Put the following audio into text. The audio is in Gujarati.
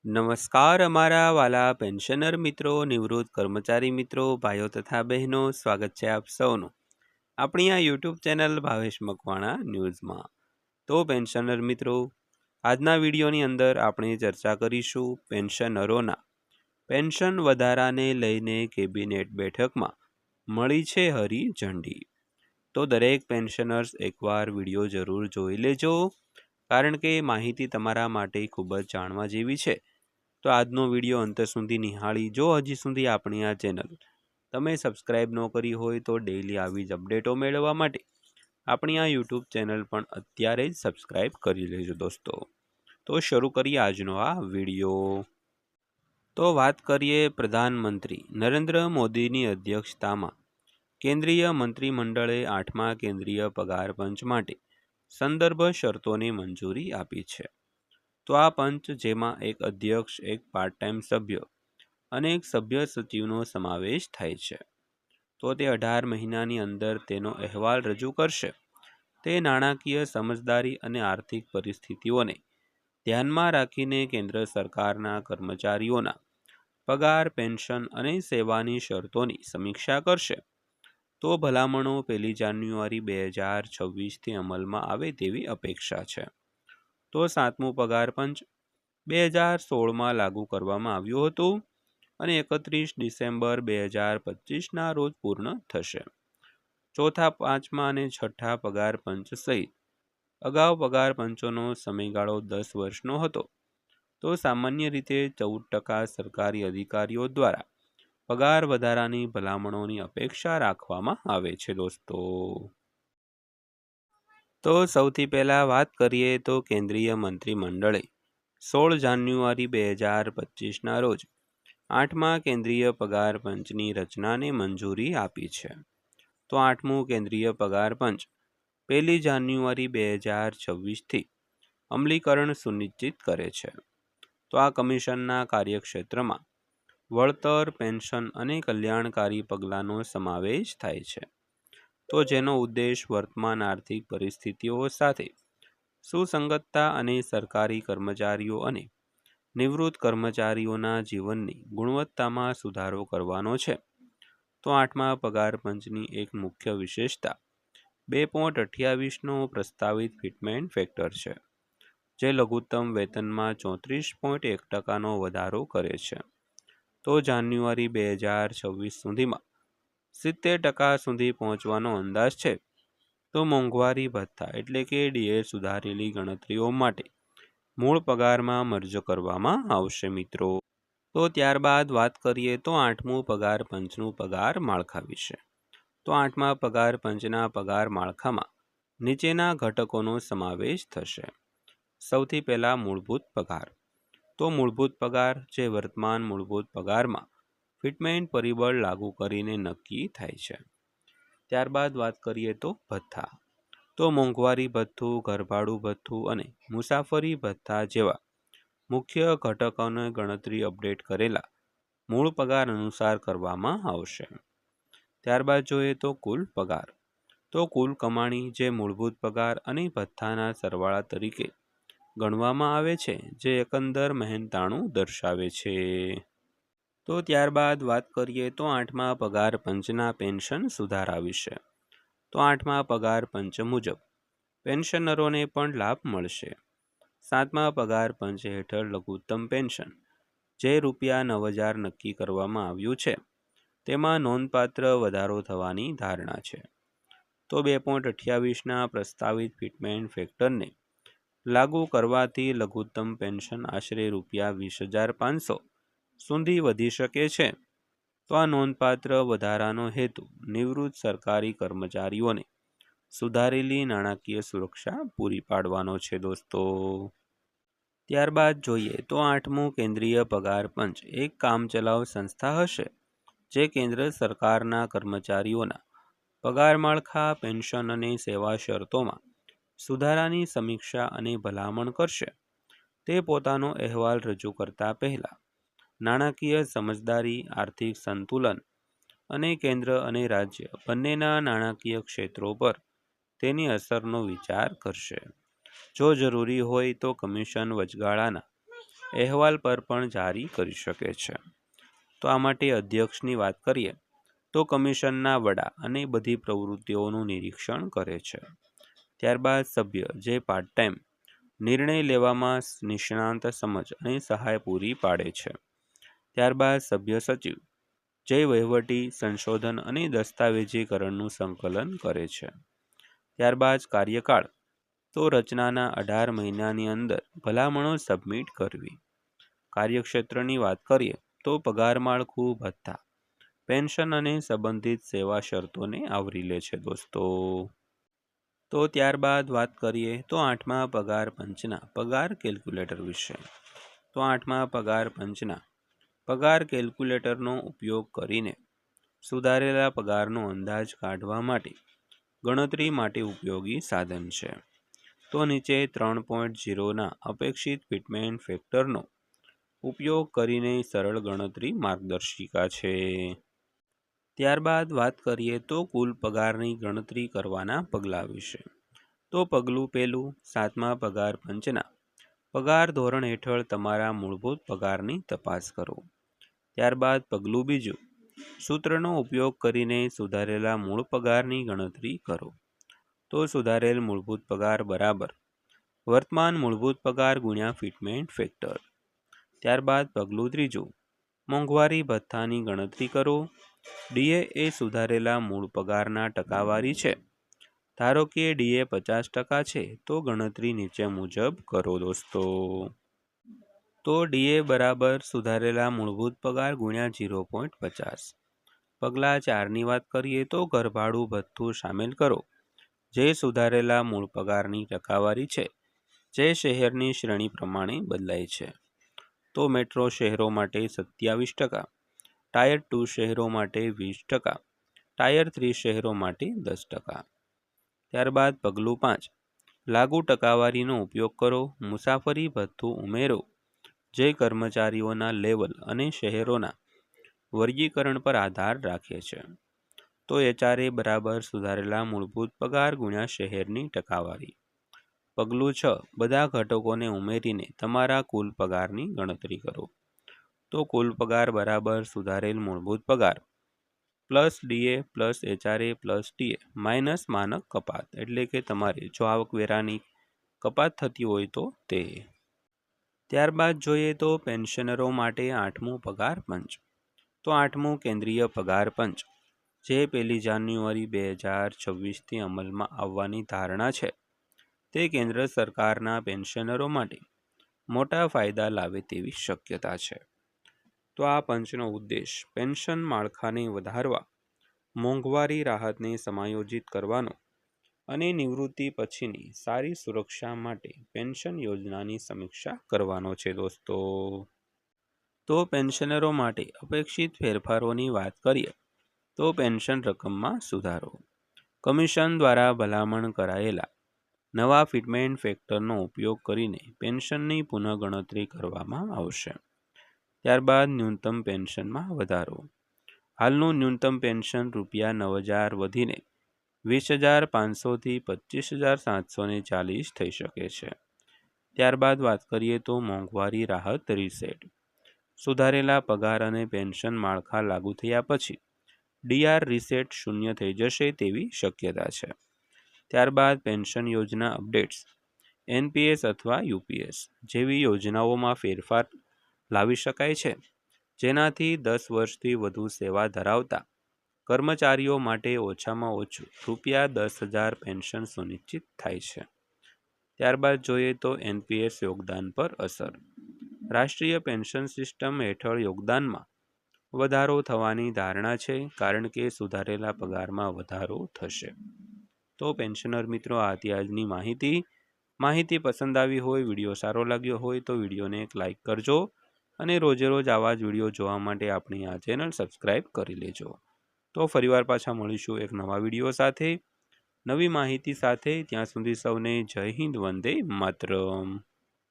નમસ્કાર અમારા વાલા પેન્શનર મિત્રો, નિવૃત્ત કર્મચારી મિત્રો, ભાઈઓ તથા બહેનો, સ્વાગત છે આપ સૌનું આપણી આ યુટ્યુબ ચેનલ ભાવેશ મકવાણા ન્યૂઝમાં। તો પેન્શનર મિત્રો, આજના વિડીયોની અંદર આપણે ચર્ચા કરીશું પેન્શનરોના પેન્શન વધારાને લઈને કેબિનેટ બેઠકમાં મળી છે હરી ઝંડી। તો દરેક પેન્શનર્સ એકવાર વિડીયો જરૂર જોઈ લેજો, કારણ કે માહિતી તમારા માટે ખૂબ જ જાણવા જેવી છે। તો આજનો વિડીયો અંત સુધી નિહાળી જો હજી સુધી આપણી આ ચેનલ તમે સબસ્ક્રાઈબ ન કરી હોય તો ડેઈલી આવી જ અપડેટો મેળવવા માટે આપણી આ યુટ્યુબ ચેનલ પણ અત્યારે જ સબસ્ક્રાઈબ કરી લેજો દોસ્તો। તો શરૂ કરીએ આજનો આ વિડીયો। તો વાત કરીએ પ્રધાનમંત્રી નરેન્દ્ર મોદીની અધ્યક્ષતામાં કેન્દ્રીય મંત્રીમંડળે 8મા કેન્દ્રીય પગાર પંચ માટે સંદર્ભ શરતોને મંજૂરી આપી છે। તો આ પંચ, જેમાં એક અધ્યક્ષ, એક પાર્ટ ટાઈમ સભ્ય અને એક સભ્ય સચિવનો સમાવેશ થાય છે, તો તે 18 મહિનાની અંદર તેનો અહેવાલ રજૂ કરશે। તે નાણાકીય સમજદારી અને આર્થિક પરિસ્થિતિઓને ધ્યાનમાં રાખીને કેન્દ્ર સરકારના કર્મચારીઓના પગાર, પેન્શન અને સેવાની શરતોની સમીક્ષા કરશે। તો ભલામણો 1 જાન્યુઆરી 2026થી અમલમાં આવે તેવી અપેક્ષા છે। તો 7મું પગાર પંચ 2016માં લાગુ કરવામાં આવ્યું હતું અને 31 ડિસેમ્બર 2025ના રોજ પૂર્ણ થશે। ચોથા, 5મા અને 6ઠા પગાર પંચ સહિત અગાઉ પગાર પંચોનો સમયગાળો 10 વર્ષનો હતો। તો સામાન્ય રીતે 14% સરકારી અધિકારીઓ દ્વારા પગાર વધારાની ભલામણોની અપેક્ષા રાખવામાં આવે છે દોસ્તો। તો સૌથી પહેલાં વાત કરીએ તો કેન્દ્રીય મંત્રીમંડળે 16 જાન્યુઆરી 2025ના રોજ 8મા કેન્દ્રીય પગાર પંચની રચનાને મંજૂરી આપી છે। તો 8મું કેન્દ્રીય પગાર પંચ 1 જાન્યુઆરી 2026થી અમલીકરણ સુનિશ્ચિત કરે છે। તો આ કમિશનના કાર્યક્ષેત્રમાં વળતર, પેન્શન અને કલ્યાણકારી પગલાંનો સમાવેશ થાય છે, તો જેનો ઉદ્દેશ વર્તમાન આર્થિક પરિસ્થિતિઓ સાથે સુસંગતતા અને સરકારી કર્મચારીઓ અને નિવૃત્ત કર્મચારીઓના જીવનની ગુણવત્તામાં સુધારો કરવાનો છે। તો 8મા પગાર પંચની એક મુખ્ય વિશેષતા 2.28નો પ્રસ્તાવિત ફિટમેન્ટ ફેક્ટર છે, જે લઘુત્તમ વેતનમાં 34.1%નો વધારો કરે છે। તો જાન્યુઆરી 2026 સુધીમાં 70% સુધી પહોંચવાનો અંદાજ છે। તો મોંઘવારી ભથ્થા એટલે કે ડીએ સુધારેલી ગણતરીઓ માટે મૂળ પગારમાં મર્જ કરવામાં આવશે મિત્રો। તો ત્યારબાદ વાત કરીએ તો 8મું પગાર પંચનું પગાર માળખા વિશે। તો 8મા પગાર પંચના પગાર માળખામાં નીચેના ઘટકોનો સમાવેશ થશે। સૌથી પહેલા મૂળભૂત પગાર। તો મૂળભૂત પગાર જે વર્તમાન મૂળભૂત પગારમાં ફિટમેન્ટ પરિબળ લાગુ કરીને નક્કી થાય છે। ત્યારબાદ વાત કરીએ તો ભથ્થા। તો મોંઘવારી ભથ્થું, ઘરભાડું ભથ્થું અને મુસાફરી ભથ્થા જેવા મુખ્ય ઘટકોની ગણતરી અપડેટ કરેલા મૂળ પગાર અનુસાર કરવામાં આવશે। ત્યારબાદ જોઈએ તો કુલ પગાર। તો કુલ કમાણી જે મૂળભૂત પગાર અને ભથ્થાના સરવાળા તરીકે ગણવામાં આવે છે, જે એકંદર મહેનતાણું દર્શાવે છે। તો ત્યારબાદ વાત કરીએ તો 8મા પગાર પંચના પેન્શન સુધારા વિશે। તો 8મા પગાર પંચ મુજબ પેન્શનરોને પણ લાભ મળશે। 7મા પગાર પંચ હેઠળ લઘુત્તમ પેન્શન જે ₹9,000 નક્કી કરવામાં આવ્યું છે, તેમાં નોંધપાત્ર વધારો થવાની ધારણા છે। તો 2.28ના પ્રસ્તાવિત ફિટમેન્ટ ફેક્ટરને લાગુ કરવાથી લઘુત્તમ પેન્શન આશરે ₹20,500 સુધી વધી શકે છે। તો આ નોંધપાત્ર વધારાનો હેતુ નિવૃત્ત સરકારી કર્મચારીઓને સુધારેલી નાણાકીય સુરક્ષા પૂરી પાડવાનો છે દોસ્તો। ત્યારબાદ જોઈએ તો 8મું કેન્દ્રીય પગાર પંચ એક કામચલાઉ સંસ્થા હશે, જે કેન્દ્ર સરકારના કર્મચારીઓના પગાર માળખા, પેન્શન અને સેવા શરતોમાં સુધારાની સમીક્ષા અને ભલામણ કરશે। તે પોતાનો અહેવાલ રજૂ કરતા પહેલા નાણાકીય સમજદારી, આર્થિક સંતુલન અને કેન્દ્ર અને રાજ્ય બંનેના નાણાકીય ક્ષેત્રો પર તેની અસરનો વિચાર કરશે। જો જરૂરી હોય તો કમિશન વચગાળાના અહેવાલ પર પણ જારી કરી શકે છે. તો આ માટે અધ્યક્ષની વાત કરીએ તો કમિશનના વડા અને બધી પ્રવૃત્તિઓનું નિરીક્ષણ કરે છે. ત્યારબાદ સભ્ય જે પાર્ટ ટાઈમ નિર્ણય લેવામાં નિષ્ણાંત સમજ અને સહાય પૂરી પાડે છે. ત્યારબાદ સભ્ય સચિવ જે વહીવટી સંશોધન અને દસ્તાવેજીકરણનું સંકલન કરે છે. ત્યારબાદ કાર્યકાળ તો રચનાના 18 મહિનાની અંદર ભલામણો સબમિટ કરવી. કાર્યક્ષેત્રની વાત કરીએ તો પગાર માળખું, ભથ્થા, પેન્શન અને સંબંધિત સેવા શરતોને આવરી લે છે દોસ્તો. તો ત્યારબાદ વાત કરીએ તો 8મા પગાર પંચના પગાર કેલ્ક્યુલેટર વિશે. તો 8મા પગાર પંચના પગાર કેલ્ક્યુલેટરનો ઉપયોગ કરીને સુધારેલા પગારનો અંદાજ કાઢવા માટે ગણતરી માટે ઉપયોગી સાધન છે. તો નીચે 3.0ના અપેક્ષિત ફિટમેન્ટ ફેક્ટરનો ઉપયોગ કરીને સરળ ગણતરી માર્ગદર્શિકા છે. ત્યારબાદ વાત કરીએ તો કુલ પગારની ગણતરી કરવાના પગલાં વિશે. તો પગલું પહેલું 7મા પગાર પંચના પગાર ધોરણ હેઠળ તમારા મૂળભૂત પગારની તપાસ કરો. ત્યારબાદ પગલું બીજું સૂત્રનો ઉપયોગ કરીને સુધારેલા મૂળ પગારની ગણતરી કરો. તો સુધારેલ મૂળભૂત પગાર બરાબર વર્તમાન મૂળભૂત પગાર ગુણ્યા ફિટમેન્ટ ફેક્ટર. ત્યારબાદ પગલું ત્રીજું મોંઘવારી ભથ્થાની ગણતરી કરો. ડીએ એ સુધારેલા મૂળ પગારના ટકાવારી છે. ધારો કે ડીએ 50% છે તો ગણતરી નીચે મુજબ કરો દોસ્તો. તો ડીએ બરાબર સુધારેલા મૂળભૂત પગાર ગુણ્યા 0.50. પગલાં 4ની વાત કરીએ તો ઘરભાડું ભથ્થું સામેલ કરો જે સુધારેલા મૂળ પગારની ટકાવારી છે જે શહેરની શ્રેણી પ્રમાણે બદલાય છે. તો મેટ્રો શહેરો માટે 27%, ટાયર 2 શહેરો માટે 20%, ટાયર 3 શહેરો માટે 10%. ત્યારબાદ પગલું 5 લાગુ ટકાવારીનો ઉપયોગ કરો. મુસાફરી ભથ્થું ઉમેરો જે કર્મચારીઓના લેવલ અને શહેરોના વર્ગીકરણ પર આધાર રાખે છે. તો એચઆરએ બરાબર સુધારેલા મૂળભૂત પગાર ગુણ્યા શહેરની ટકાવારી. પગલું 6 બધા ઘટકોને ઉમેરીને તમારા કુલ પગારની ગણતરી કરો. તો કુલ પગાર બરાબર સુધારેલ મૂળભૂત પગાર plus DA plus HRA plus TA minus માનક કપાત, એટલે કે તમારે જો આવકવેરાની કપાત થતી હોય તો તે. ત્યારબાદ જોઈએ તો પેન્શનરો માટે 8મું પગાર પંચ. તો 8મું કેન્દ્રીય પગાર પંચ જે 1 જાન્યુઆરી 2026થી અમલમાં આવવાની ધારણા છે તે કેન્દ્ર સરકારના પેન્શનરો માટે મોટા ફાયદા લાવે તેવી શક્યતા છે. તો આ પંચનો ઉદ્દેશ પેન્શન માળખાને વધારવા, મોંઘવારી રાહતને સમાયોજિત કરવાનો અને નિવૃત્તિ પછીની સારી સુરક્ષા માટે પેન્શન યોજનાની સમીક્ષા કરવાનો છે દોસ્તો. તો પેન્શનરો માટે અપેક્ષિત ફેરફારોની વાત કરીએ તો પેન્શન રકમમાં સુધારો. કમિશન દ્વારા ભલામણ કરાયેલા નવા ફિટમેન્ટ ફેક્ટરનો ઉપયોગ કરીને પેન્શનની પુનઃગણતરી કરવામાં આવશે. ત્યારબાદ ન્યૂનતમ પેન્શનમાં વધારો. હાલનું ન્યૂનતમ પેન્શન ₹9,000 વધીને 20,500થી 25,740 થઈ શકે છે. ત્યારબાદ વાત કરીએ તો મોંઘવારી રાહત રીસેટ. સુધારેલા પગાર અને પેન્શન માળખા લાગુ થયા પછી ડીઆર રીસેટ 0 થઈ જશે તેવી શક્યતા છે. ત્યારબાદ પેન્શન યોજના અપડેટ્સ. એનપીએસ અથવા યુપીએસ જેવી યોજનાઓમાં ફેરફાર લાવી શકાય છે જેનાથી 10 વર્ષથી વધુ સેવા ધરાવતા કર્મચારીઓ માટે ઓછામાં ઓછું ₹10,000 પેન્શન સુનિશ્ચિત થાય છે. ત્યારબાદ જોઈએ તો એનપીએસ યોગદાન પર અસર. રાષ્ટ્રીય પેન્શન સિસ્ટમ હેઠળ યોગદાનમાં વધારો થવાની ધારણા છે કારણ કે સુધારેલા પગારમાં વધારો થશે. તો પેન્શનર મિત્રો, આ હતી આજની માહિતી પસંદ આવી હોય, વિડીયો સારો લાગ્યો હોય તો વિડીયોને એક લાઇક કરજો અને રોજે રોજ આવા જ વિડીયો જોવા માટે આપણી આ ચેનલ સબસ્ક્રાઈબ કરી લેજો. તો ફરીવાર પાછા મળીશું એક નવા વિડીયો સાથે, નવી માહિતી સાથે. ત્યાં સુધી સૌને જય હિન્દ, વંદે માતરમ.